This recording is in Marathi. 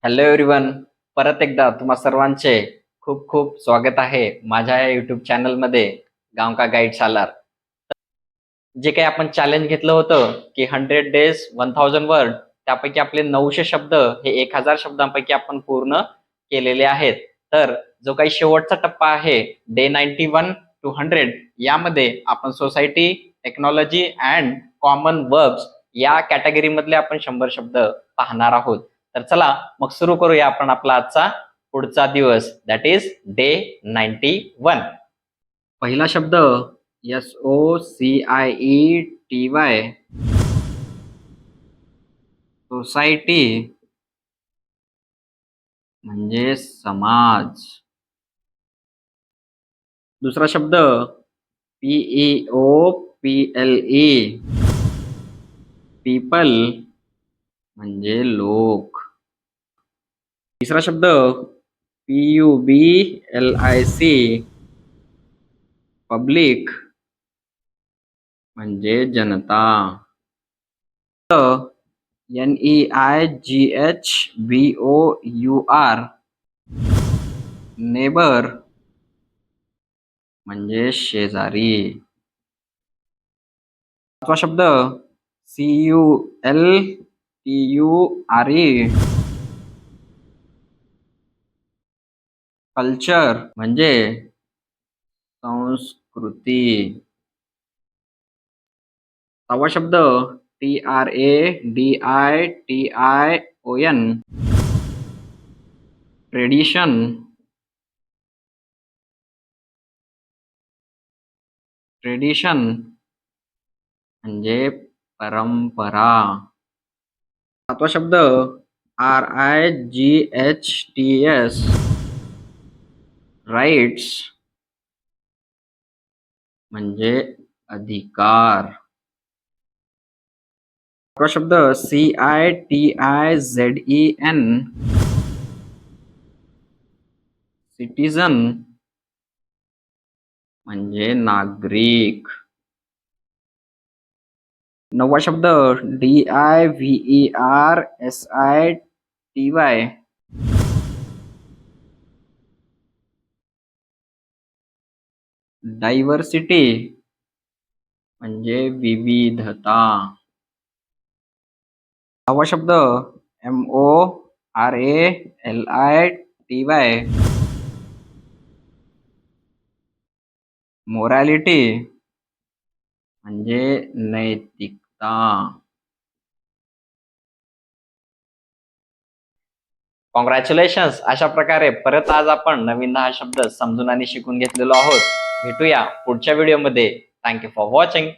Hello everyone. परत एकदा तुम्हा सर्वांचे खूप खूप स्वागत आहे माझ्या या युट्यूब चॅनलमध्ये गाव का गाईड सालार. जे काही आपण चॅलेंज घेतलं होतं की 100 डेज 1000 वर्ड, त्यापैकी आपले 900 शब्द हे 1000 शब्दांपैकी आपण पूर्ण केलेले आहेत. तर जो काही शेवटचा टप्पा आहे डे 91 to 100, यामध्ये आपण society, technology and common verbs या कॅटेगरी मधले आपण 100 शब्द पाहणार आहोत. तर चला मग सुरू करूया आपण आपला आजचा पुढचा दिवस, दॅट इज डे 91. पहिला शब्द SOCIETY, सोसायटी म्हणजे समाज. दुसरा शब्द PEOPLE, पीपल म्हणजे लोक. तिसरा शब्द PUBLIC, पब्लिक म्हणजे जनता. NEIGHBOUR, नेबर म्हणजे शेजारी. पाचवा शब्द CULTURE, कल्चर म्हणजे संस्कृती. सहावा शब्द TRADITION, ट्रेडिशन म्हणजे परंपरा. सातवा शब्द RIGHTS, राईट्स म्हणजे अधिकार. आठवा शब्द CITIZEN, सिटीजन म्हणजे नागरिक. नववा शब्द DIVERSITY, डायव्हर्सिटी म्हणजे विविधता. दहावा शब्द MORALITY, मोरॅलिटी म्हणजे नैतिकता. कॉंग्रॅच्युलेशन्स. अशा प्रकारे परत आज आपण नवीन 10 शब्द समजून आणि शिकून घेतलेलो आहोत. भेटूया पुढच्या व्हिडिओमध्ये. Thank you for watching.